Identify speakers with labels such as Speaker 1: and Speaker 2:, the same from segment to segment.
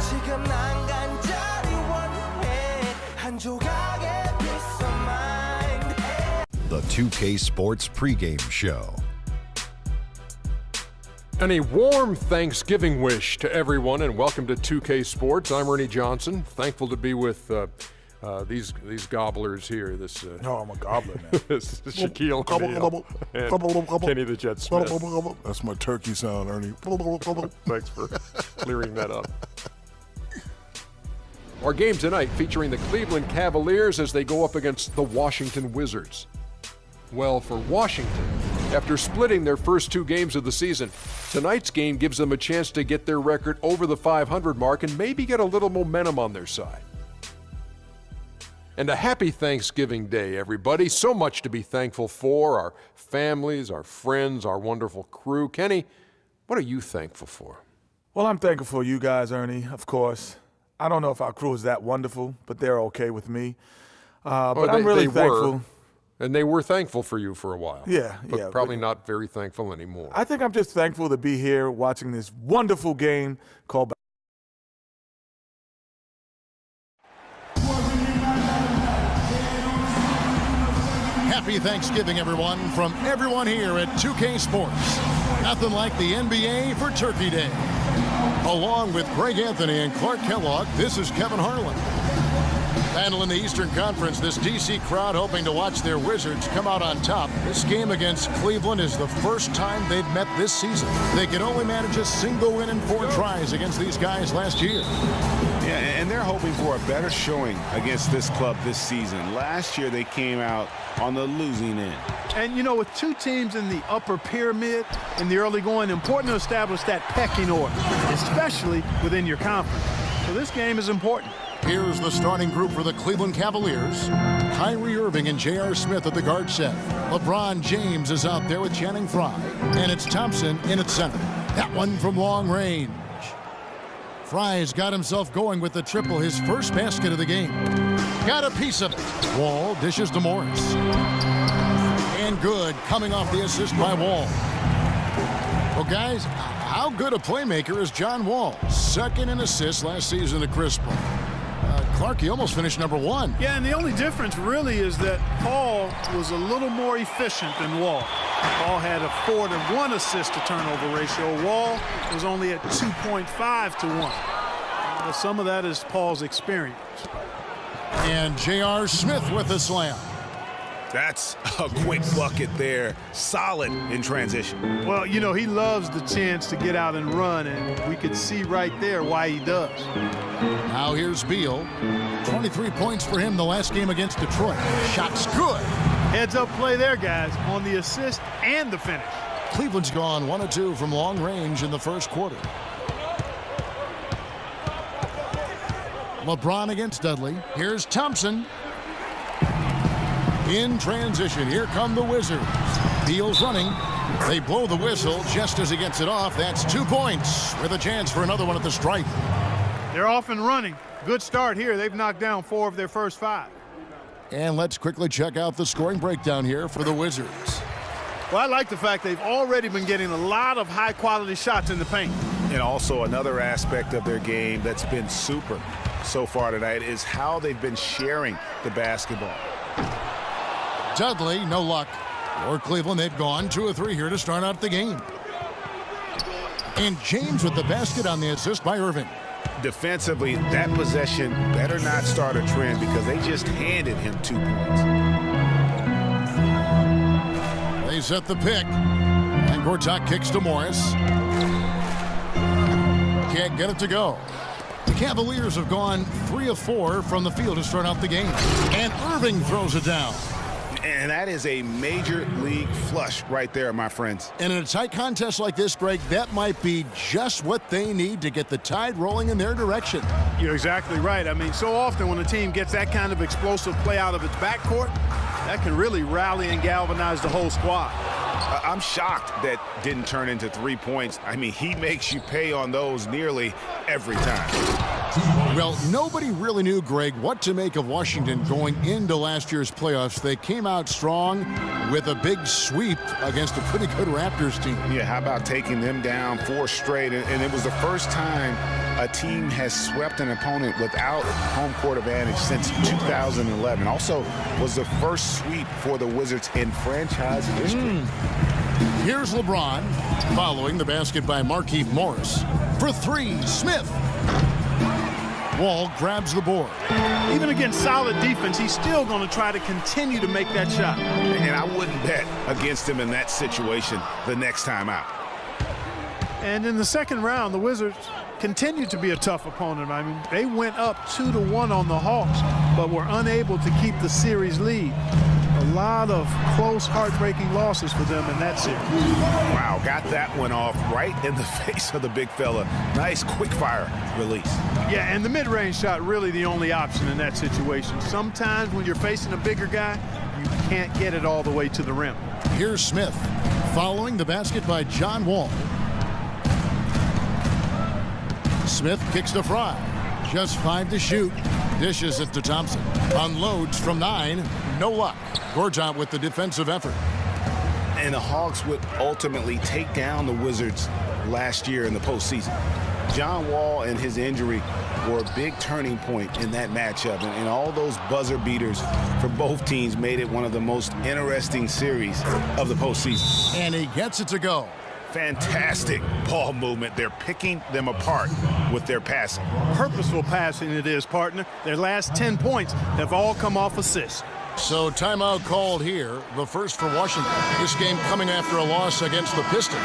Speaker 1: 지금 난 간절히 원해 한 조각의 peace of mind.
Speaker 2: The 2K Sports pregame show.
Speaker 3: And a warm Thanksgiving wish to everyone, and welcome to 2K Sports. I'm Ernie Johnson. Thankful to be with these gobblers here. This
Speaker 4: I'm a gobbler now.
Speaker 3: this is Shaquille
Speaker 4: Gobble,
Speaker 3: O'Neal
Speaker 4: gobble,
Speaker 3: and
Speaker 4: gobble.
Speaker 3: Kenny the Jet Smith.
Speaker 4: That's my turkey sound, Ernie.
Speaker 3: Thanks for clearing that up. Our game tonight featuring the Cleveland Cavaliers as they go up against the Washington Wizards. Well, for Washington, after splitting their first two games of the season, tonight's game gives them a chance to get their record over the 500 mark and maybe get a little momentum on their side. And a happy Thanksgiving Day, everybody. So much to be thankful for, our families, our friends, our wonderful crew. Kenny, what are you thankful for?
Speaker 4: Well, I'm thankful for you guys, Ernie, of course. I don't know if our crew is that wonderful, but they're okay with me. But I'm really thankful.
Speaker 3: And they were thankful for you for a while.
Speaker 4: Yeah,
Speaker 3: but
Speaker 4: yeah.
Speaker 3: Probably not very thankful anymore.
Speaker 4: I think I'm just thankful to be here watching this wonderful game called
Speaker 5: Happy Thanksgiving, everyone, from everyone here at 2K Sports. Nothing like the NBA for Turkey Day. Along with Greg Anthony and Clark Kellogg, this is Kevin Harlan. Handling the Eastern Conference, this D.C. crowd hoping to watch their Wizards come out on top. This game against Cleveland is the first time they've met this season. They could only manage a single win in 4 tries against these guys last year.
Speaker 6: Yeah, and they're hoping for a better showing against this club this season. Last year, they came out on the losing end.
Speaker 7: And, you know, with two teams in the upper pyramid in the early going, important to establish that pecking order, especially within your conference. So this game is important.
Speaker 5: Here's the starting group for the Cleveland Cavaliers. Kyrie Irving and J.R. Smith at the guard set. LeBron James is out there with Channing Frye. And it's Thompson in at center. That one from long range. Frye's got himself going with the triple, his first basket of the game. Got a piece of it. Wall dishes to Morris. And good, coming off the assist by Wall. Well, guys, how good a playmaker is John Wall? Second in assists last season to Chris Paul. Clark, he almost finished number 1.
Speaker 7: Yeah, and the only difference really is that Paul was a little more efficient than Wall. Paul had a 4-to-1 assist to turnover ratio. Wall was only at 2.5 to 1. Well, some of that is Paul's experience.
Speaker 5: And J.R. Smith with the slam.
Speaker 6: That's a quick bucket there. Solid in transition.
Speaker 7: Well, you know, he loves the chance to get out and run, and we could see right there why he does.
Speaker 5: Now here's Beal. 23 points for him the last game against Detroit. Shot's good.
Speaker 7: Heads-up play there, guys, on the assist and the finish.
Speaker 5: Cleveland's gone 1 of 2 from long range in the first quarter. LeBron against Dudley. Here's Thompson. In transition, here come the Wizards. Beal's running. They blow the whistle just as he gets it off. That's 2 points with a chance for another one at the stripe.
Speaker 7: They're off and running. Good start here. They've knocked down 4 of their first 5.
Speaker 5: And let's quickly check out the scoring breakdown here for the Wizards.
Speaker 7: Well, I like the fact they've already been getting a lot of high-quality shots in the paint.
Speaker 6: And also another aspect of their game that's been super so far tonight is how they've been sharing the basketball.
Speaker 5: Dudley, no luck. For Cleveland, they've gone 2 of 3 here to start out the game. And James with the basket on the assist by Irving.
Speaker 6: Defensively, that possession better not start a trend because they just handed him 2 points.
Speaker 5: They set the pick. And Gortat kicks to Morris. Can't get it to go. The Cavaliers have gone 3 of 4 from the field to start out the game. And Irving throws it down.
Speaker 6: And that is a major league flush right there, my friends.
Speaker 5: And in a tight contest like this, Greg, that might be just what they need to get the tide rolling in their direction.
Speaker 7: You're exactly right. I mean, so often when a team gets that kind of explosive play out of its backcourt, that can really rally and galvanize the whole squad.
Speaker 6: I'm shocked that didn't turn into 3 points. I mean, he makes you pay on those nearly every time.
Speaker 5: Well, nobody really knew, Greg, what to make of Washington going into last year's playoffs. They came out strong with a big sweep against a pretty good Raptors team.
Speaker 6: Yeah, how about taking them down 4 straight? And it was the first time a team has swept an opponent without home court advantage since 2011. Also was the first sweep for the Wizards in franchise history.
Speaker 5: Here's LeBron, following the basket by Markieff Morris. For three, Smith. Wall grabs the board.
Speaker 7: Even against solid defense, he's still going to try to continue to make that shot.
Speaker 6: And I wouldn't bet against him in that situation the next time out.
Speaker 7: And in the second round, the Wizards continued to be a tough opponent. I mean, they went up 2-1 on the Hawks, but were unable to keep the series lead. A lot of close, heartbreaking losses for them in that series.
Speaker 6: Wow, got that one off right in the face of the big fella. Nice quick fire release.
Speaker 7: Yeah, and the mid-range shot really the only option in that situation. Sometimes when you're facing a bigger guy, you can't get it all the way to the rim.
Speaker 5: Here's Smith, following the basket by John Wall. Smith kicks to Fry. Just 5 to shoot. Dishes it to Thompson. Unloads from 9. No luck. Gortat with the defensive effort.
Speaker 6: And the Hawks would ultimately take down the Wizards last year in the postseason. John Wall and his injury were a big turning point in that matchup. And all those buzzer beaters for both teams made it one of the most interesting series of the postseason.
Speaker 5: And he gets it to go.
Speaker 6: Fantastic ball movement. They're picking them apart with their passing.
Speaker 7: Purposeful passing it is, partner. Their last 10 points have all come off assists.
Speaker 5: So timeout called here, the first for Washington. This game coming after a loss against the Pistons.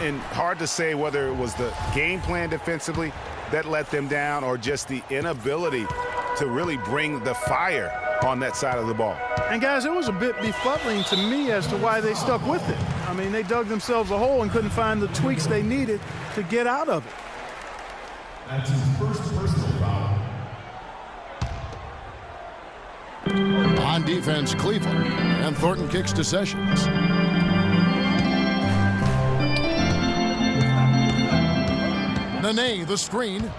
Speaker 6: And hard to say whether it was the game plan defensively that let them down or just the inability to really bring the fire on that side of the ball.
Speaker 7: And guys, it was a bit befuddling to me as to why they stuck with it. I mean, they dug themselves a hole and couldn't find the tweaks they needed to get out of it.
Speaker 8: That's his first personal foul.
Speaker 5: On defense, Cleveland, and Thornton kicks to Sessions. Nene, the screen.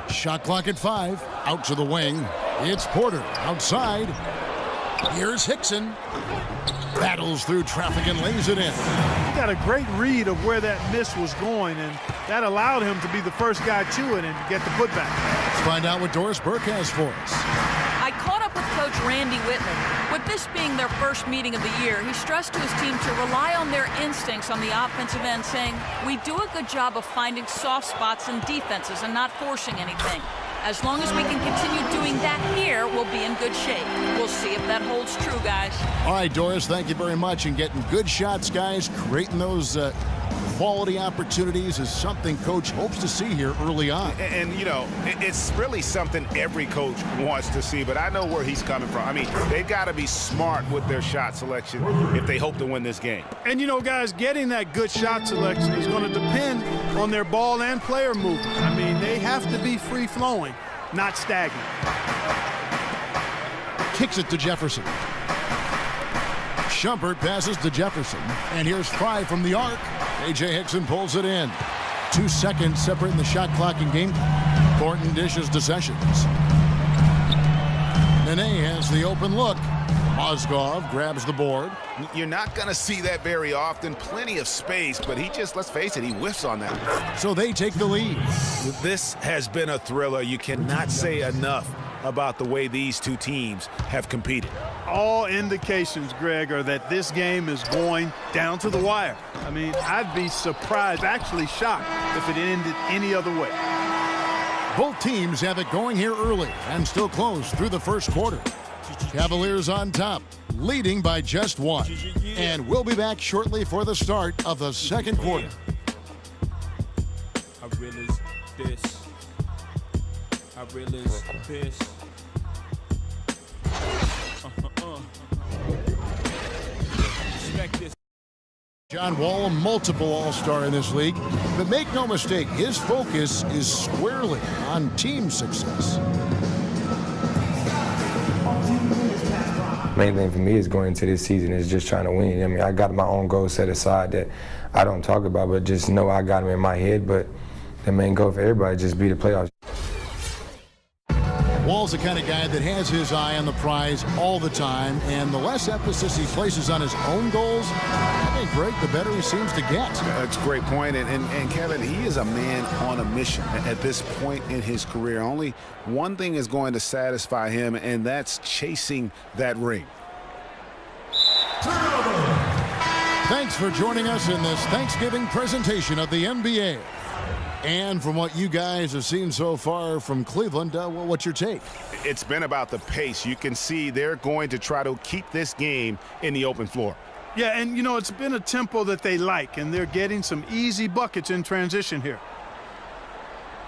Speaker 5: Shot clock at 5. Out to the wing. It's Porter outside. Here's Hickson. Battles through traffic and lays it in.
Speaker 7: He got a great read of where that miss was going, and that allowed him to be the first guy to it and get the putback.
Speaker 5: Let's find out what Doris Burke has for us.
Speaker 9: I caught up with Coach Randy Whitman. With this being their first meeting of the year, he stressed to his team to rely on their instincts on the offensive end, saying, "We do a good job of finding soft spots in defenses and not forcing anything. As long as we can continue doing that here, we'll be in good shape. We'll see if that holds true, guys."
Speaker 5: All right, Doris, thank you very much. And getting good shots, guys, creating those quality opportunities is something Coach hopes to see here early on.
Speaker 6: And you know, it's really something every coach wants to see, but I know where he's coming from. I mean, they've got to be smart with their shot selection if they hope to win this game.
Speaker 7: And you know, guys, getting that good shot selection is going to depend on their ball and player movement. I mean, they have to be free-flowing, not stagnant.
Speaker 5: Kicks it to Jefferson. Shumpert passes to Jefferson. And here's Fry from the arc. A.J. Hickson pulls it in. 2 seconds separating the shot clock and game. Thornton dishes to Sessions. Nene has the open look. Mozgov grabs the board.
Speaker 6: You're not going to see that very often. Plenty of space, but he just, let's face it, he whiffs on that one.
Speaker 5: So they take the lead.
Speaker 6: This has been a thriller. You cannot say enough about the way these two teams have competed.
Speaker 7: All indications, Greg, are that this game is going down to the wire. I mean, I'd be surprised, actually shocked, if it ended any other way.
Speaker 5: Both teams have it going here early and still close through the first quarter. Cavaliers on top, leading by just 1. And we'll be back shortly for the start of the second quarter.
Speaker 10: I realize this. I realize this.
Speaker 5: John Wall, a multiple All-Star in this league, but make no mistake, his focus is squarely on team success.
Speaker 11: Main thing for me is going into this season is just trying to win. I mean, I got my own goals set aside that I don't talk about, but just know I got them in my head. But the main goal for everybody is just be the playoffs.
Speaker 5: Wall's the kind of guy that has his eye on the prize all the time, and the less emphasis he places on his own goals, I think, Greg, the better he seems to get.
Speaker 6: That's a great point. And Kevin, he is a man on a mission at this point in his career. Only one thing is going to satisfy him, and that's chasing that ring.
Speaker 5: Thanks for joining us in this Thanksgiving presentation of the NBA. And from what you guys have seen so far from Cleveland, what's your take?
Speaker 6: It's been about the pace. You can see they're going to try to keep this game in the open floor.
Speaker 7: Yeah, and, it's been a tempo that they like, and they're getting some easy buckets in transition here.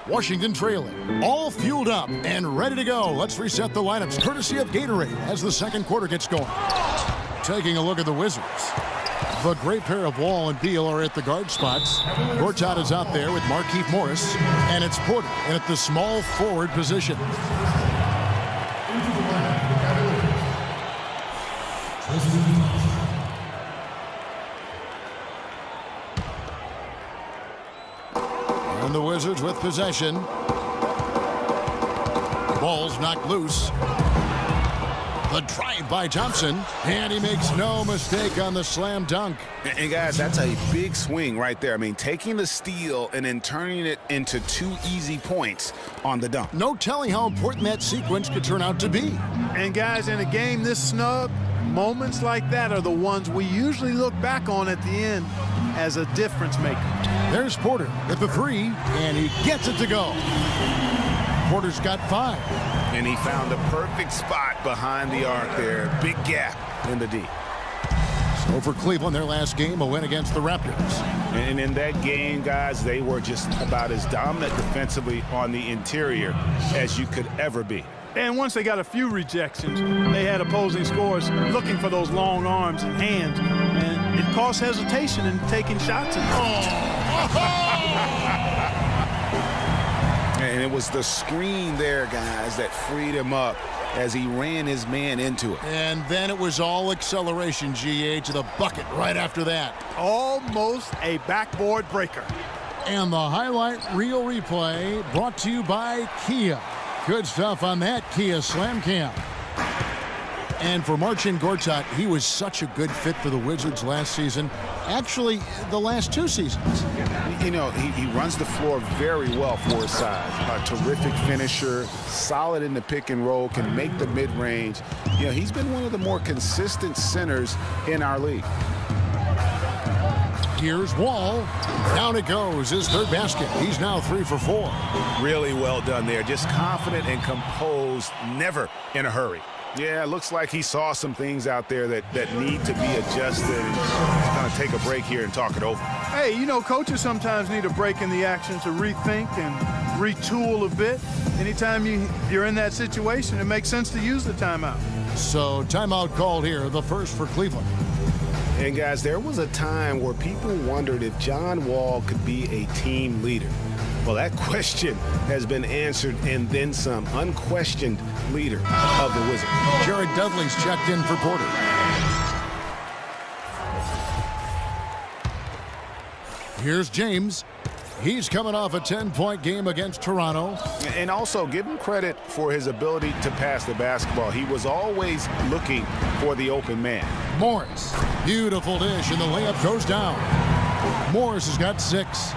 Speaker 5: Washington trailing, all fueled up and ready to go. Let's reset the lineups, courtesy of Gatorade, as the second quarter gets going. Taking a look at the Wizards. The great pair of Wall and Beal are at the guard spots. Gortat is out there with Markieff Morris, and it's Porter in at the small forward position. And the Wizards with possession. Ball's knocked loose. The drive by Thompson, and he makes no mistake on the slam dunk.
Speaker 6: And guys, that's a big swing right there. I mean, taking the steal and then turning it into 2 easy points on the dunk.
Speaker 5: No telling how important that sequence could turn out to be.
Speaker 7: And guys, in a game this snug, moments like that are the ones we usually look back on at the end as a difference maker.
Speaker 5: There's Porter at the 3, and he gets it to go. Porter's got 5.
Speaker 6: And he found the perfect spot behind the arc there. Big gap in the D.
Speaker 5: So for Cleveland, their last game, a win against the Raptors.
Speaker 6: And in that game, guys, they were just about as dominant defensively on the interior as you could ever be.
Speaker 7: And once they got a few rejections, they had opposing scorers looking for those long arms and hands. And it caused hesitation in taking shots.
Speaker 6: And it was the screen there, guys, that freed him up as he ran his man into it.
Speaker 5: And then it was all acceleration, GA, to the bucket right after that.
Speaker 7: Almost a backboard breaker.
Speaker 5: And the highlight reel replay brought to you by Kia. Good stuff on that Kia Slam Cam. And for Marcin Gortat, he was such a good fit for the Wizards last season. Actually, the last 2 seasons.
Speaker 6: He runs the floor very well for his size. A terrific finisher, solid in the pick and roll, can make the mid-range. He's been one of the more consistent centers in our league.
Speaker 5: Here's Wall. Down it goes. His 3rd basket. He's now 3 for 4.
Speaker 6: Really well done there. Just confident and composed, never in a hurry. Yeah, it looks like he saw some things out there that need to be adjusted. And he's going to take a break here and talk it over.
Speaker 7: Hey, coaches sometimes need a break in the action to rethink and retool a bit. Anytime you're in that situation, it makes sense to use the timeout.
Speaker 5: So timeout called here, the first for Cleveland.
Speaker 6: And guys, there was a time where people wondered if John Wall could be a team leader. Well, that question has been answered and then some. Unquestioned leader of the Wizards.
Speaker 5: Jared Dudley's checked in for Porter. Here's James. He's coming off a 10-point game against Toronto.
Speaker 6: And also give him credit for his ability to pass the basketball. He was always looking for the open man.
Speaker 5: Morris, beautiful dish, and the layup goes down. Morris has got 6.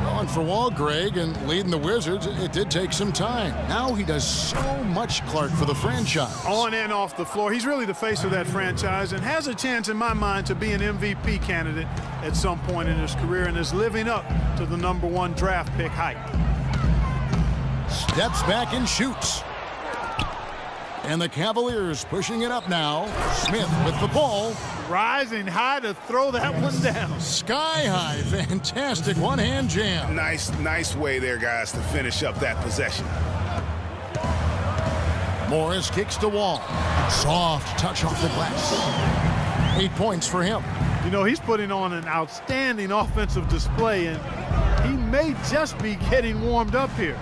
Speaker 5: Going for Wall, Greg, and leading the Wizards, it did take some time. Now he does so much, Clark, for the franchise.
Speaker 7: On and off the floor. He's really the face of that franchise and has a chance, in my mind, to be an MVP candidate at some point in his career and is living up to the #1 draft pick hype.
Speaker 5: Steps back and shoots. And the Cavaliers pushing it up now. Smith with the ball.
Speaker 7: Rising high to throw that one down.
Speaker 5: Sky high. Fantastic one-hand jam.
Speaker 6: Nice way there, guys, to finish up that possession.
Speaker 5: Morris kicks to Wall. Soft touch off the glass. 8 points for him.
Speaker 7: He's putting on an outstanding offensive display, and he may just be getting warmed up here.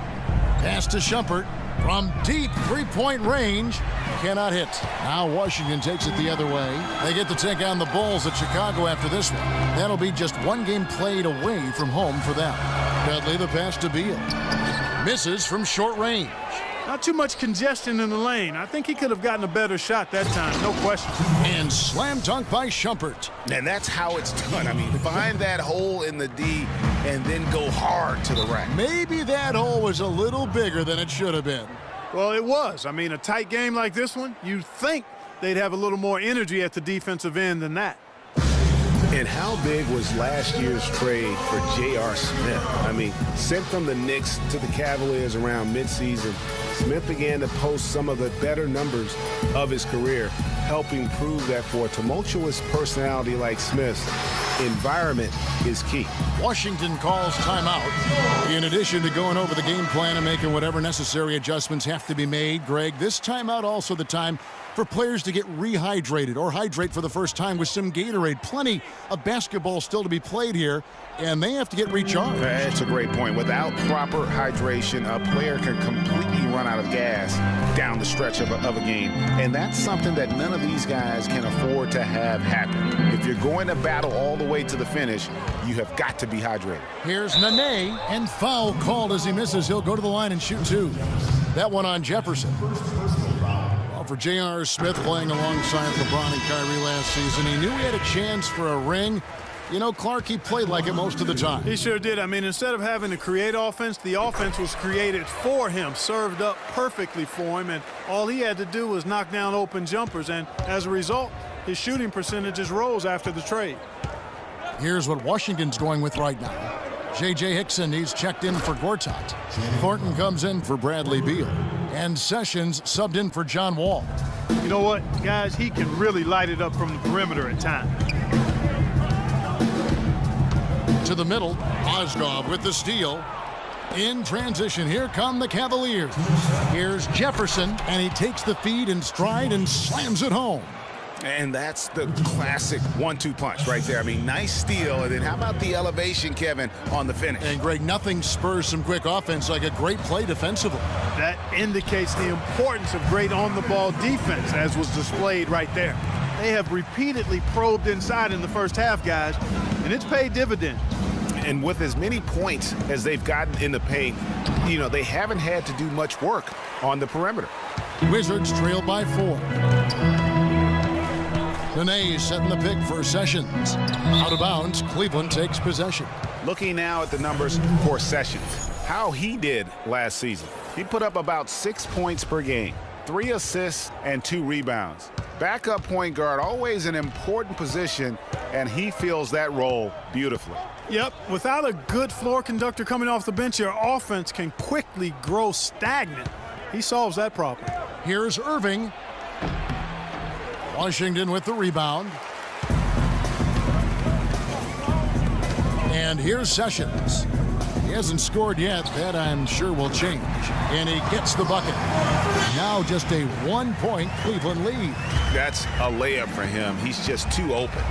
Speaker 5: Pass to Shumpert from deep 3-point range. Cannot hit. Now Washington takes it the other way. They get to take on the Bulls at Chicago after this one. That'll be just 1 game played away from home for them. Dudley the pass to Beal. Misses from short range.
Speaker 7: Not too much congestion in the lane. I think he could have gotten a better shot that time, no question.
Speaker 5: And slam dunk by Shumpert.
Speaker 6: And that's how it's done. I mean, find that hole in the D and then go hard to the rack.
Speaker 5: Maybe that hole was a little bigger than it should have been.
Speaker 7: Well, it was. I mean, a tight game like this one, you'd think they'd have a little more energy at the defensive end than that.
Speaker 6: And how big was last year's trade for J.R. Smith? I mean, sent from the Knicks to the Cavaliers around midseason, Smith began to post some of the better numbers of his career, helping prove that for a tumultuous personality like Smith's, environment is key.
Speaker 5: Washington calls timeout. In addition to going over the game plan and making whatever necessary adjustments have to be made, Greg, this timeout also the time for players to get rehydrated or hydrate for the first time with some Gatorade. Plenty of basketball still to be played here, and they have to get recharged.
Speaker 6: That's a great point. Without proper hydration, a player can completely run out of gas down the stretch of a game, and that's something that none of these guys can afford to have happen. If you're going to battle all the way to the finish, you have got to be hydrated.
Speaker 5: Here's Nene, and foul called as he misses. He'll go to the line and shoot two. That one on Jefferson. For J.R. Smith playing alongside LeBron and Kyrie last season, he knew he had a chance for a ring. You know, Clark, he played like it most of the time.
Speaker 7: He sure did. I mean, instead of having to create offense, the offense was created for him, served up perfectly for him, and all he had to do was knock down open jumpers, and as a result, his shooting percentages rose after the trade.
Speaker 5: Here's what Washington's going with right now. J.J. Hickson, he's checked in for Gortat. Thornton comes in for Bradley Beal. And Sessions subbed in for John Wall.
Speaker 7: You know what, guys? He can really light it up from the perimeter at times.
Speaker 5: To the middle, Mozgov with the steal. In transition, here come the Cavaliers. Here's Jefferson, and he takes the feed in stride and slams it home.
Speaker 6: And that's the classic 1-2 punch right there. I mean, nice steal. And then how about the elevation, Kevin, on the finish?
Speaker 5: And, Greg, nothing spurs some quick offense like a great play defensively.
Speaker 7: That indicates the importance of great on-the-ball defense, as was displayed right there. They have repeatedly probed inside in the first half, guys, and it's paid dividends.
Speaker 6: And with as many points as they've gotten in the paint, you know, they haven't had to do much work on the perimeter.
Speaker 5: Wizards trail by 4. Nene setting the pick for Sessions. Out of bounds, Cleveland takes possession.
Speaker 6: Looking now at the numbers for Sessions. How he did last season. He put up about 6 points per game, 3 assists, and 2 rebounds. Backup point guard, always an important position, and he fills that role beautifully.
Speaker 7: Yep, without a good floor conductor coming off the bench, your offense can quickly grow stagnant. He solves that problem.
Speaker 5: Here's Irving. Washington with the rebound. And here's Sessions. He hasn't scored yet. That, I'm sure, will change. And he gets the bucket. Now just a 1-point Cleveland lead.
Speaker 6: That's a layup for him. He's just too open.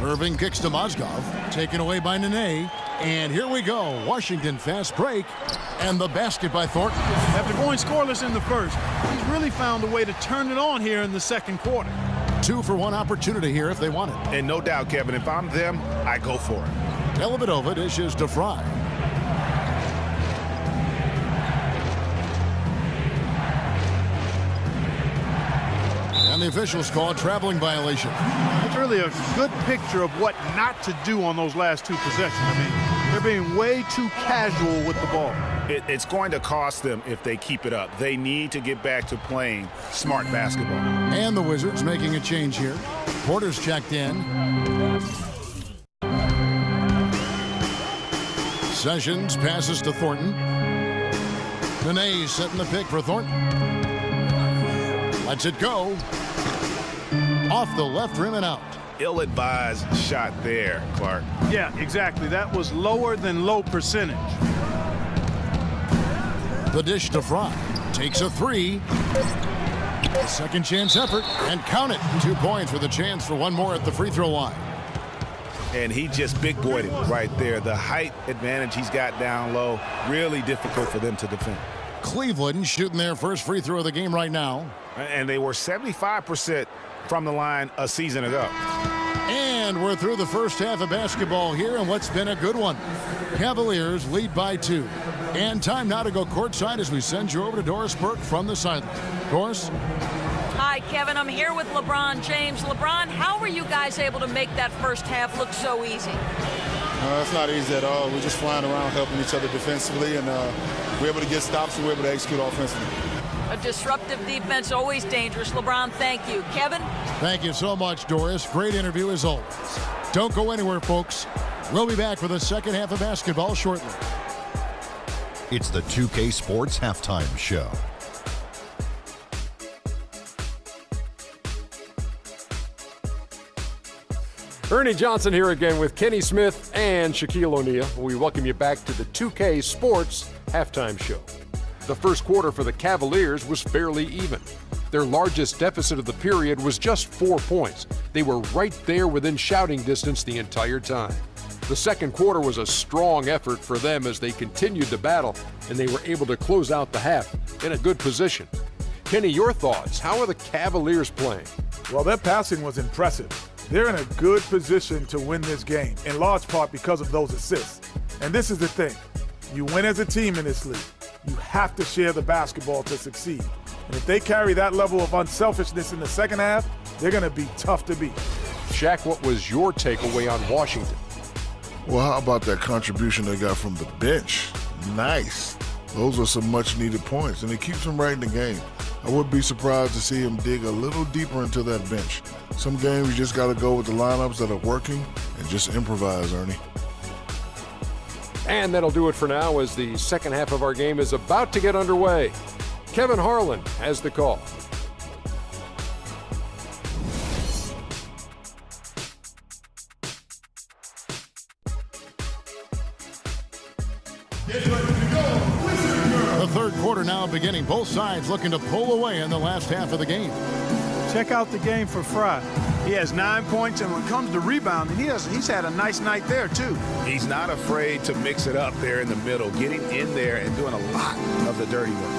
Speaker 5: Irving kicks to Mozgov. Taken away by Nene. And here we go. Washington fast break. And the basket by Thornton.
Speaker 7: After going scoreless in the first, he's really found a way to turn it on here in the second quarter.
Speaker 5: 2-for-1 opportunity here if they want it.
Speaker 6: And no doubt, Kevin, if I'm them, I go for it.
Speaker 5: Dellavedova dishes to Fry. And the officials call a traveling violation.
Speaker 7: It's really a good picture of what not to do on those last 2 possessions. I mean, they're being way too casual with the ball.
Speaker 6: It's going to cost them if they keep it up. They need to get back to playing smart basketball.
Speaker 5: And the Wizards making a change here. Porter's checked in. Sessions passes to Thornton. Nene setting the pick for Thornton. Lets it go. Off the left rim and out.
Speaker 6: Ill-advised shot there, Clark.
Speaker 7: Yeah, exactly. That was lower than low percentage.
Speaker 5: The dish to Fry. Takes a 3. A second chance effort. And count it. 2 points with a chance for one more at the free throw line.
Speaker 6: And he just big boyed it right there. The height advantage he's got down low. Really difficult for them to defend.
Speaker 5: Cleveland shooting their first free throw of the game right now.
Speaker 6: And they were 75% from the line a season ago.
Speaker 5: And we're through the first half of basketball here, and what's been a good one. Cavaliers lead by 2. And time now to go courtside as we send you over to Doris Burke from the sideline. Doris?
Speaker 9: Hi, Kevin. I'm here with LeBron James. LeBron, how were you guys able to make that first half look so easy?
Speaker 12: It's not easy at all. We're just flying around helping each other defensively, and we're able to get stops and we're able to execute offensively.
Speaker 9: A disruptive defense, always dangerous. LeBron, thank you. Kevin?
Speaker 5: Thank you so much, Doris. Great interview as always. Don't go anywhere, folks. We'll be back for the second half of basketball shortly.
Speaker 2: It's the 2K Sports Halftime Show.
Speaker 3: Ernie Johnson here again with Kenny Smith and Shaquille O'Neal. We welcome you back to the 2K Sports Halftime Show. The first quarter for the Cavaliers was fairly even. Their largest deficit of the period was just 4 points. They were right there within shouting distance the entire time. The second quarter was a strong effort for them as they continued to battle, and they were able to close out the half in a good position. Kenny, your thoughts? How are the Cavaliers playing?
Speaker 4: Well, their passing was impressive. They're in a good position to win this game, in large part because of those assists. And this is the thing. You win as a team in this league. You have to share the basketball to succeed. And if they carry that level of unselfishness in the second half, they're going to be tough to beat.
Speaker 3: Shaq, what was your takeaway on Washington?
Speaker 13: Well, how about that contribution they got from the bench? Nice. Those are some much-needed points, and it keeps them right in the game. I would be surprised to see him dig a little deeper into that bench. Some games you just got to go with the lineups that are working and just improvise, Ernie.
Speaker 3: And that'll do it for now as the second half of our game is about to get underway. Kevin Harlan has the call.
Speaker 5: The third quarter now beginning. Both sides looking to pull away in the last half of the game.
Speaker 7: Check out the game for Fry. He has 9 points, and when it comes to rebounding, he's had a nice night there, too.
Speaker 6: He's not afraid to mix it up there in the middle, getting in there and doing a lot of the dirty work.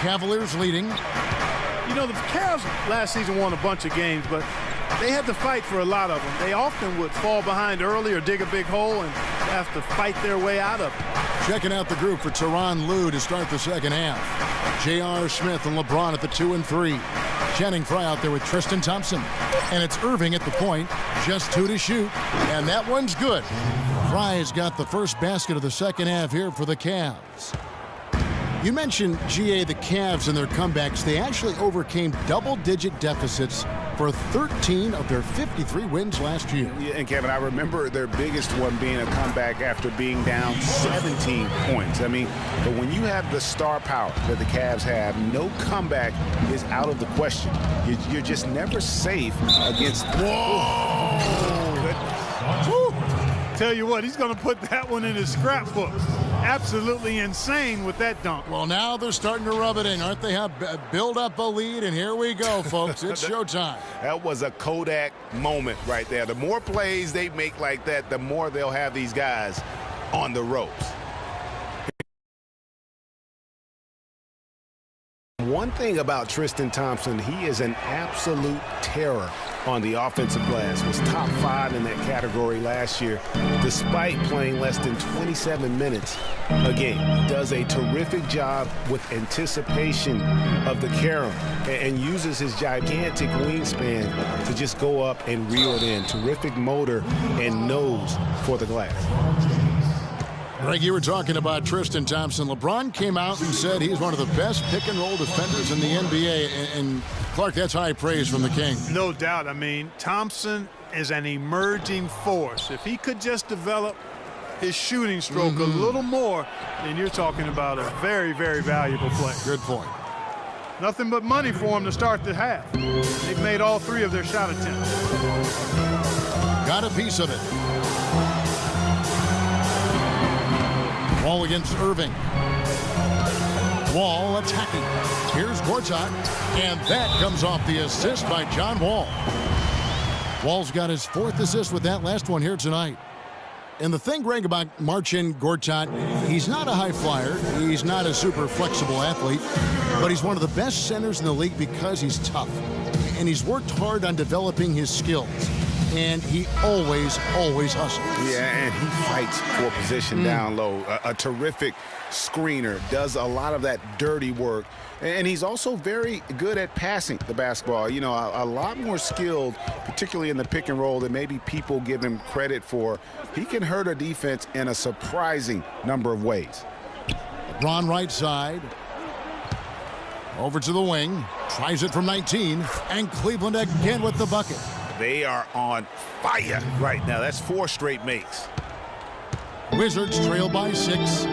Speaker 5: Cavaliers leading.
Speaker 7: You know, the Cavs last season won a bunch of games, but they had to fight for a lot of them. They often would fall behind early or dig a big hole and have to fight their way out of it.
Speaker 5: Checking out the group for Tyronn Lue to start the second half. J.R. Smith and LeBron at the 2 and 3. Channing Frye out there with Tristan Thompson. And it's Irving at the point, just 2 to shoot. And that one's good. Frye's got the first basket of the second half here for the Cavs. You mentioned, GA, the Cavs and their comebacks. They actually overcame double-digit deficits for 13 of their 53 wins last year.
Speaker 6: Yeah, and Kevin, I remember their biggest one being a comeback after being down 17 points. I mean, but when you have the star power that the Cavs have, no comeback is out of the question. You're just never safe against.
Speaker 7: Whoa! Tell you what, he's going to put that one in his scrapbook. Absolutely insane with that dunk.
Speaker 5: Well, now they're starting to rub it in, aren't they? Have build up a lead, and here we go, folks. It's showtime.
Speaker 6: That was a Kodak moment right there. The more plays they make like that, the more they'll have these guys on the ropes. One thing about Tristan Thompson, he is an absolute terror on the offensive glass, was top 5 in that category last year, despite playing less than 27 minutes a game. Does a terrific job with anticipation of the carom and uses his gigantic wingspan to just go up and reel it in. Terrific motor and nose for the glass.
Speaker 5: Greg, you were talking about Tristan Thompson. LeBron came out and said he's one of the best pick-and-roll defenders in the NBA. And Clark, that's high praise from the King.
Speaker 7: No doubt. I mean, Thompson is an emerging force. If he could just develop his shooting stroke a little more, then you're talking about a very, very valuable player.
Speaker 5: Good point.
Speaker 7: Nothing but money for him to start the half. They've made all 3 of their shot attempts.
Speaker 5: Got a piece of it. Wall against Irving. Wall attacking. Here's Gortat, and that comes off the assist by John Wall. Wall's got his 4th assist with that last one here tonight. And the thing, Greg, about Marcin Gortat, he's not a high flyer. He's not a super flexible athlete, but he's one of the best centers in the league because he's tough. And he's worked hard on developing his skills. And he always hustles.
Speaker 6: Yeah, and he fights for position down low. A terrific screener, does a lot of that dirty work. And he's also very good at passing the basketball. You know, a lot more skilled, particularly in the pick and roll, than maybe people give him credit for. He can hurt a defense in a surprising number of ways.
Speaker 5: LeBron right side. Over to the wing. Tries it from 19. And Cleveland again with the bucket.
Speaker 6: They are on fire right now. That's 4 straight makes.
Speaker 5: Wizards trail by 6.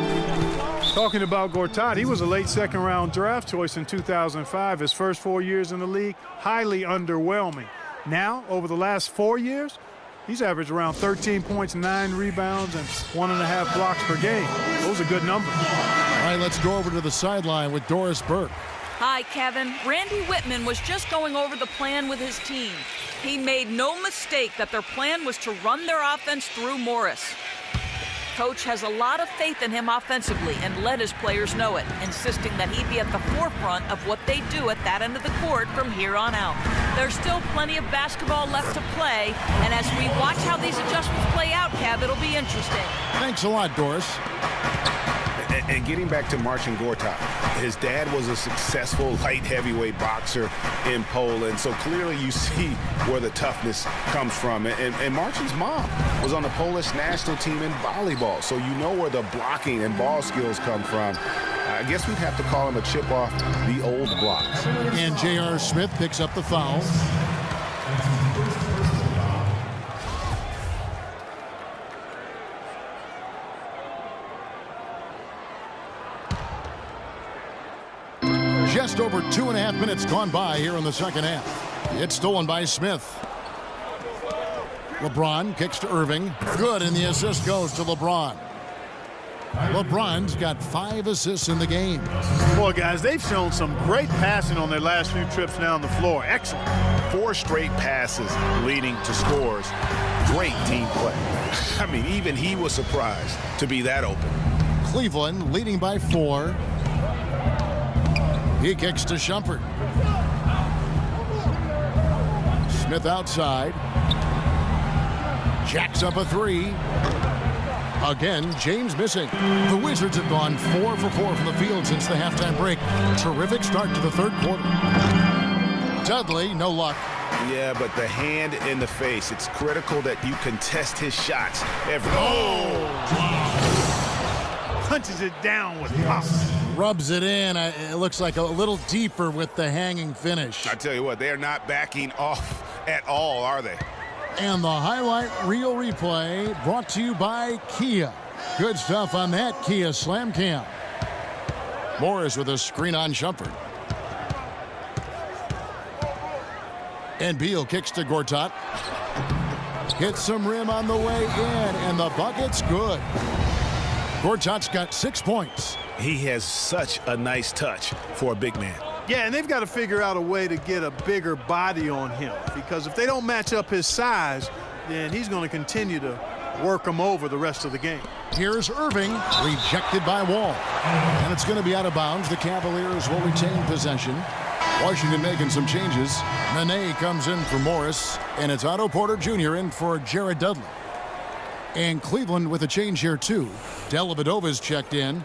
Speaker 7: Talking about Gortat, he was a late 2nd-round draft choice in 2005. His first 4 years in the league, highly underwhelming. Now, over the last 4 years, he's averaged around 13 points, 9 rebounds, and 1.5 blocks per game. Those are good numbers.
Speaker 5: All right, let's go over to the sideline with Doris Burke.
Speaker 9: Hi, Kevin. Randy Whitman was just going over the plan with his team. He made no mistake that their plan was to run their offense through Morris. Coach has a lot of faith in him offensively and let his players know it, insisting that he be at the forefront of what they do at that end of the court from here on out. There's still plenty of basketball left to play, and as we watch how these adjustments play out, Kev, it'll be interesting.
Speaker 5: Thanks a lot, Doris.
Speaker 6: And getting back to Marcin Gortat, his dad was a successful light heavyweight boxer in Poland, so clearly you see where the toughness comes from. And Marcin's mom was on the Polish national team in volleyball, so you know where the blocking and ball skills come from. I guess we'd have to call him a chip off the old blocks.
Speaker 5: And J.R. Smith picks up the foul. Just over 2.5 minutes gone by here in the second half. It's stolen by Smith. LeBron kicks to Irving. Good, and the assist goes to LeBron. LeBron's got 5 assists in the game.
Speaker 7: Boy, guys, they've shown some great passing on their last few trips down the floor. Excellent.
Speaker 6: 4 straight passes leading to scores. Great team play. I mean, even he was surprised to be that open.
Speaker 5: Cleveland leading by 4. He kicks to Shumpert. Smith outside. Jacks up a 3. Again, James missing. The Wizards have gone 4 for 4 from the field since the halftime break. Terrific start to the third quarter. Dudley, no luck.
Speaker 6: Yeah, but the hand in the face. It's critical that you contest his shots every.
Speaker 7: Punches it down with pop.
Speaker 5: Rubs it in. It looks like a little deeper with the hanging finish.
Speaker 6: I tell you what, they are not backing off at all, are they?
Speaker 5: And the highlight reel replay brought to you by Kia. Good stuff on that Kia Slam Cam. Morris with a screen on Shumpert. And Beal kicks to Gortat. Hits some rim on the way in, and the bucket's good. Gortat's got 6 points.
Speaker 6: He has such a nice touch for a big man.
Speaker 7: Yeah, and they've got to figure out a way to get a bigger body on him, because if they don't match up his size, then he's going to continue to work him over the rest of the game.
Speaker 5: Here's Irving, rejected by Wall. And it's going to be out of bounds. The Cavaliers will retain possession. Washington making some changes. Nene comes in for Morris, and it's Otto Porter Jr. in for Jared Dudley. And Cleveland with a change here, too. Dellavedova's checked in.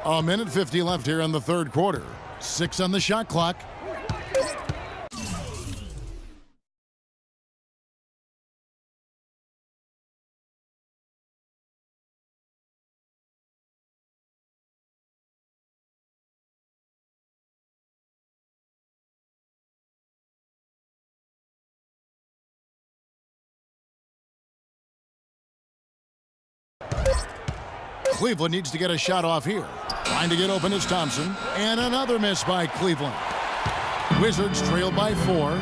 Speaker 5: A minute 50 left here in the third quarter. 6 on the shot clock. Cleveland needs to get a shot off here. Trying to get open is Thompson. And another miss by Cleveland. Wizards trailed by 4.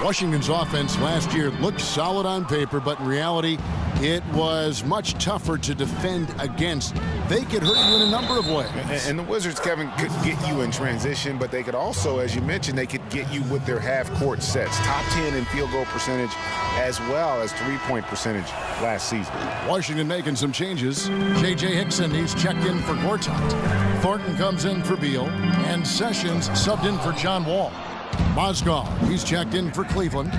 Speaker 5: Washington's offense last year looked solid on paper, but in reality, it was much tougher to defend against. They could hurt you in a number of ways.
Speaker 6: And the Wizards, Kevin, could get you in transition, but they could also, as you mentioned, they could get you with their half-court sets. Top 10 in field goal percentage as well as three-point percentage last season.
Speaker 5: Washington making some changes. J.J. Hickson, he's checked in for Gortat. Thornton comes in for Beal. And Sessions subbed in for John Wall. Mozgov, he's checked in for Cleveland.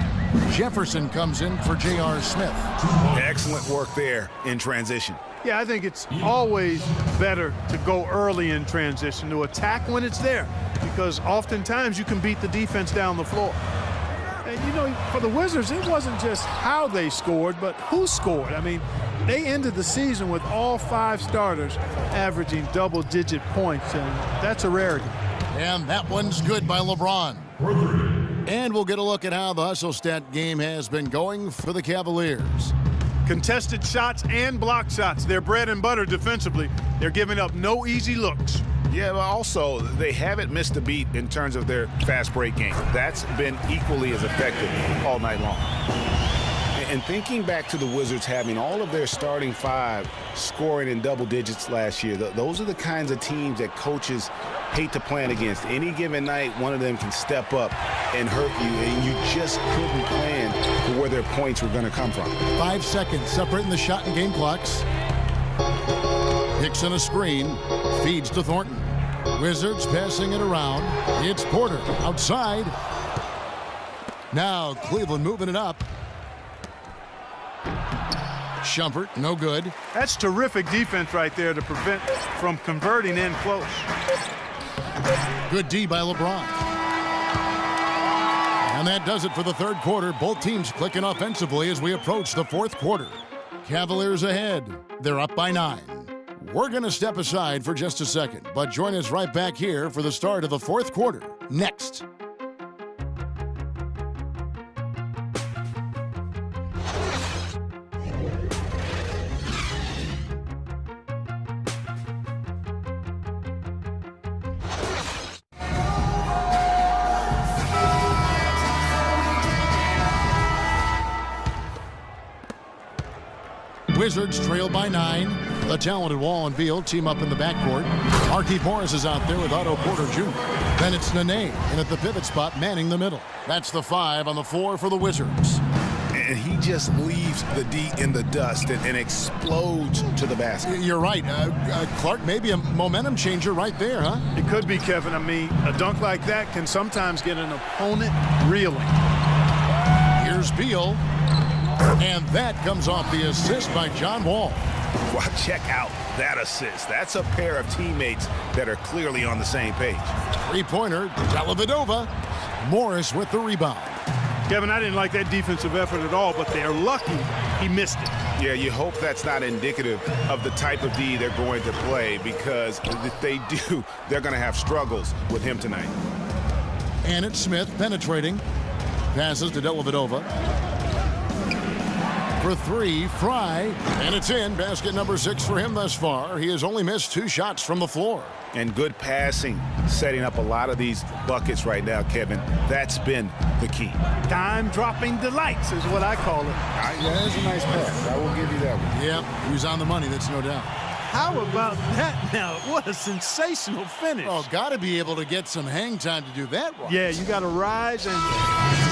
Speaker 5: Jefferson comes in for J.R. Smith.
Speaker 6: Excellent work there in transition.
Speaker 7: Yeah, I think it's always better to go early in transition, to attack when it's there, because oftentimes you can beat the defense down the floor. And, you know, for the Wizards, it wasn't just how they scored, but who scored. I mean, they ended the season with all 5 starters averaging double-digit points, and that's a rarity.
Speaker 5: And that one's good by LeBron. And we'll get a look at how the hustle stat game has been going for the Cavaliers.
Speaker 7: Contested shots and block shots. They're bread and butter defensively. They're giving up no easy looks.
Speaker 6: Yeah, but also they haven't missed a beat in terms of their fast break game. That's been equally as effective all night long. And thinking back to the Wizards having all of their starting 5 scoring in double digits last year, those are the kinds of teams that coaches hate to plan against. Any given night, one of them can step up and hurt you, and you just couldn't plan for where their points were going to come from.
Speaker 5: 5 seconds separating the shot and game clocks. Hickson a screen, feeds to Thornton. Wizards passing it around. It's Porter outside. Now Cleveland moving it up. Shumpert, no good.
Speaker 7: That's terrific defense right there to prevent from converting in close.
Speaker 5: Good D by LeBron. And that does it for the third quarter. Both teams clicking offensively as we approach the fourth quarter. Cavaliers ahead. They're up by 9. We're going to step aside for just a second, but join us right back here for the start of the fourth quarter. Next. Wizards trail by 9. The talented Wall and Beal team up in the backcourt. Markieff Morris is out there with Otto Porter Jr. Then it's Nene, and at the pivot spot, manning the middle. That's the 5 on the floor for the Wizards.
Speaker 6: And he just leaves the D in the dust and explodes to the basket.
Speaker 5: You're right. Clark, maybe a momentum changer right there, huh?
Speaker 7: It could be, Kevin. I mean, a dunk like that can sometimes get an opponent reeling.
Speaker 5: Here's Beal. And that comes off the assist by John Wall.
Speaker 6: Well, check out that assist. That's a pair of teammates that are clearly on the same page.
Speaker 5: Three-pointer, Dellavedova. Morris with the rebound.
Speaker 7: Kevin, I didn't like that defensive effort at all, but they're lucky he missed it.
Speaker 6: Yeah, you hope that's not indicative of the type of D they're going to play, because if they do, they're going to have struggles with him tonight.
Speaker 5: And it's Smith penetrating. Passes to Dellavedova. For 3, Fry, and it's in. Basket number 6 for him thus far. He has only missed 2 shots from the floor.
Speaker 6: And good passing, setting up a lot of these buckets right now, Kevin. That's been the key.
Speaker 7: Time-dropping delights is what I call it.
Speaker 6: Yeah, that's a nice pass. I will give you that one.
Speaker 5: Yeah, he was on the money, that's no doubt.
Speaker 7: How about that now? What a sensational finish.
Speaker 5: Oh, got to be able to get some hang time to do that one.
Speaker 7: Yeah, you got to rise and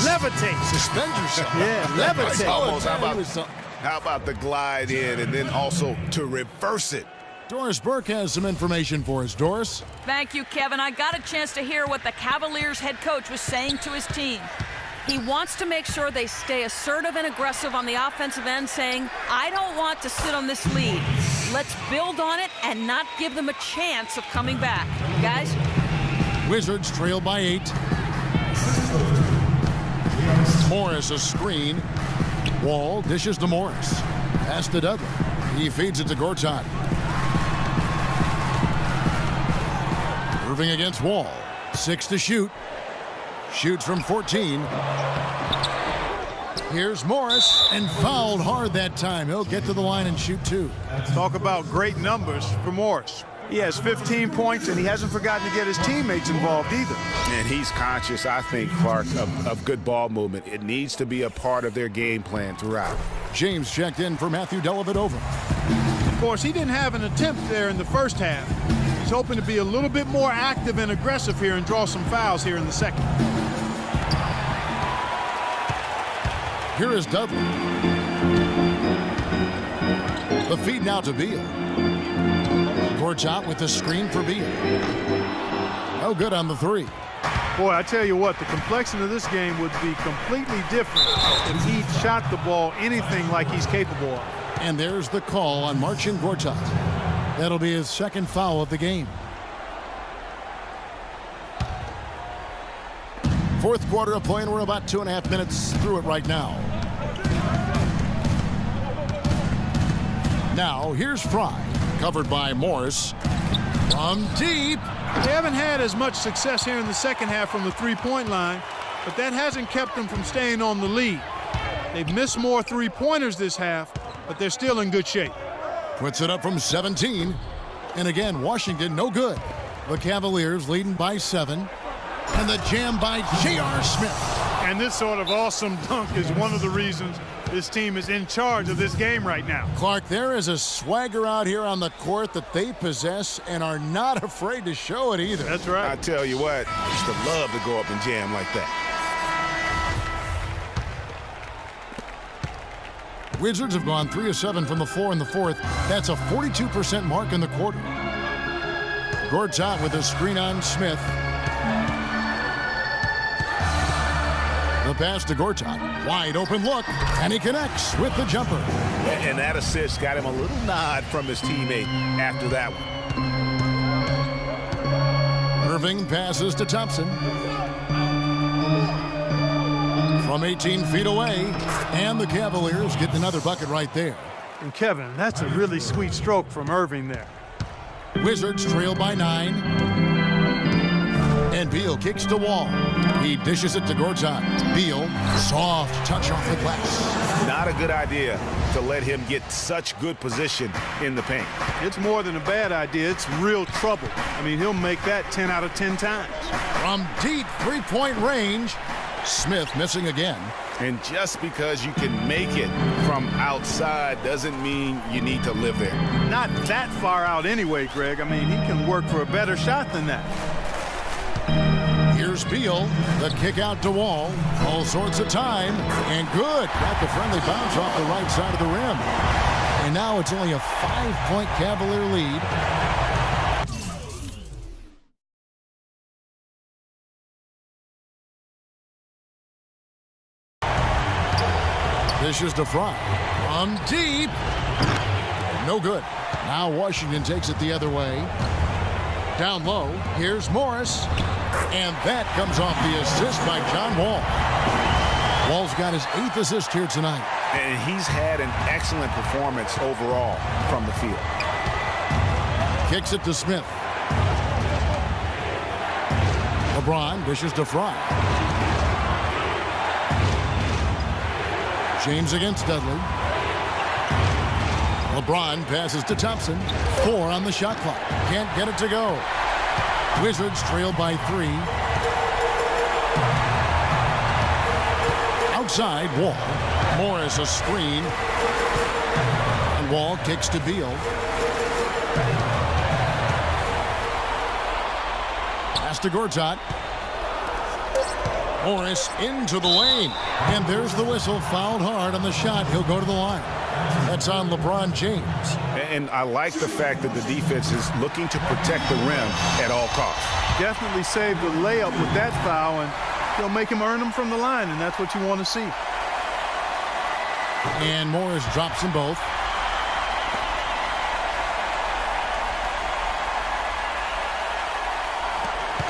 Speaker 7: levitate.
Speaker 5: Suspend yourself.
Speaker 7: Yeah, levitate.
Speaker 6: Almost. How about How about the glide in and then also to reverse it?
Speaker 5: Doris Burke has some information for us. Doris?
Speaker 9: Thank you, Kevin. I got a chance to hear what the Cavaliers head coach was saying to his team. He wants to make sure they stay assertive and aggressive on the offensive end, saying, I don't want to sit on this lead. Let's build on it and not give them a chance of coming back. Guys?
Speaker 5: Wizards trail by 8. Morris a screen. Wall dishes to Morris. Pass to Dudley. He feeds it to Gortat. Irving against Wall. 6 to shoot. Shoots from 14. Here's Morris, and fouled hard that time. He'll get to the line and shoot 2.
Speaker 7: Talk about great numbers for Morris. He has 15 points, and he hasn't forgotten to get his teammates involved either.
Speaker 6: And he's conscious, I think, Clark, of good ball movement. It needs to be a part of their game plan throughout.
Speaker 5: James checked in for Matthew Dellavedova.
Speaker 7: Of course, he didn't have an attempt there in the first half. He's hoping to be a little bit more active and aggressive here and draw some fouls here in the second.
Speaker 5: Here is Dudley. The feed now to Beal. Gortat with the screen for Beal. No good on the 3.
Speaker 7: Boy, I tell you what, the complexion of this game would be completely different if he shot the ball anything like he's capable of.
Speaker 5: And there's the call on Marcin Gortat. That'll be his second foul of the game. Fourth quarter of play, and we're about 2.5 minutes through it right now. Now, here's Fry, covered by Morris. From deep.
Speaker 7: They haven't had as much success here in the second half from the three-point line, but that hasn't kept them from staying on the lead. They've missed more three-pointers this half, but they're still in good shape.
Speaker 5: Puts it up from 17. And again, Washington no good. The Cavaliers leading by 7. And the jam by J.R. Smith.
Speaker 7: And this sort of awesome dunk is one of the reasons this team is in charge of this game right now.
Speaker 5: Clark, there is a swagger out here on the court that they possess and are not afraid to show it either.
Speaker 7: That's right.
Speaker 6: I tell you what, I used to love to go up and jam like that.
Speaker 5: Wizards have gone 3 of 7 from the floor in the fourth. That's a 42% mark in the quarter. Gortat with a screen on Smith. The pass to Gortat. Wide open look, and he connects with the jumper.
Speaker 6: And that assist got him a little nod from his teammate after that one.
Speaker 5: Irving passes to Thompson. From 18 feet away, and the Cavaliers get another bucket right there.
Speaker 7: And Kevin, that's a really sweet stroke from Irving there.
Speaker 5: Wizards trail by 9. And Beal kicks to Wall. He dishes it to Gortat. Beal, soft touch off the glass.
Speaker 6: Not a good idea to let him get such good position in the paint.
Speaker 7: It's more than a bad idea. It's real trouble. I mean, he'll make that 10 out of 10 times.
Speaker 5: From deep three-point range, Smith missing again.
Speaker 6: And just because you can make it from outside doesn't mean you need to live there.
Speaker 7: Not that far out anyway, Greg. I mean, he can work for a better shot than that.
Speaker 5: Here's Beal, the kick out to Wall. All sorts of time, and good. Got the friendly bounce off the right side of the rim. And now it's only a 5-point Cavalier lead. Dishes to Fry. From deep. No good. Now Washington takes it the other way. Down low. Here's Morris. And that comes off the assist by John Wall. Wall's got his 8th assist here tonight.
Speaker 6: And he's had an excellent performance overall from the field.
Speaker 5: Kicks it to Smith. LeBron dishes to Fry. James against Dudley. LeBron passes to Thompson. 4 on the shot clock. Can't get it to go. Wizards trail by 3. Outside, Wall. Morris a screen. And Wall kicks to Beal. Pass to Gortat. Morris into the lane. And there's the whistle. Fouled hard on the shot. He'll go to the line. That's on LeBron James.
Speaker 6: And I like the fact that the defense is looking to protect the rim at all costs.
Speaker 7: Definitely saved the layup with that foul, and he'll make him earn them from the line, and that's what you want to see.
Speaker 5: And Morris drops them both.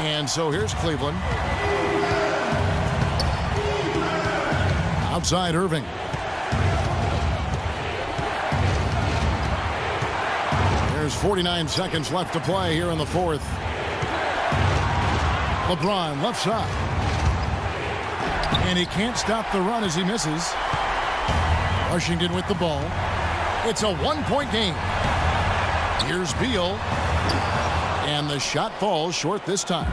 Speaker 5: And so here's Cleveland. Outside Irving. There's 49 seconds left to play here in the fourth. LeBron left side. And he can't stop the run as he misses. Washington with the ball. It's a one-point game. Here's Beal. And the shot falls short this time.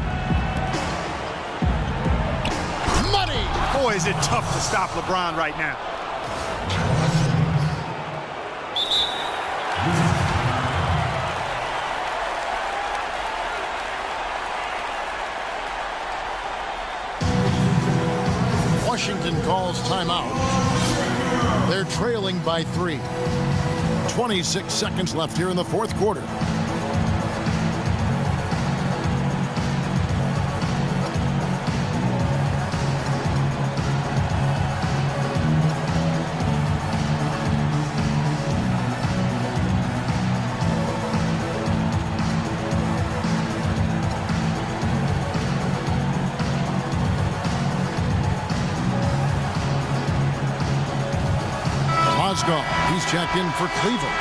Speaker 5: Money!
Speaker 7: Boy, is it tough to stop LeBron right now.
Speaker 5: Washington calls timeout. They're trailing by 3. 26 seconds left here in the fourth quarter. He's checked in for Cleveland.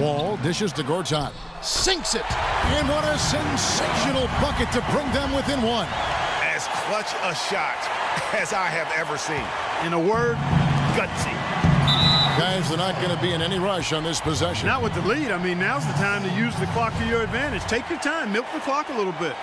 Speaker 5: Wall dishes to Gortat. Sinks it. And what a sensational bucket to bring them within one.
Speaker 6: As clutch a shot as I have ever seen.
Speaker 7: In a word, gutsy.
Speaker 5: Guys, they're not going to be in any rush on this possession.
Speaker 7: Not with the lead. I mean, now's the time to use the clock to your advantage. Take your time. Milk the clock a little bit.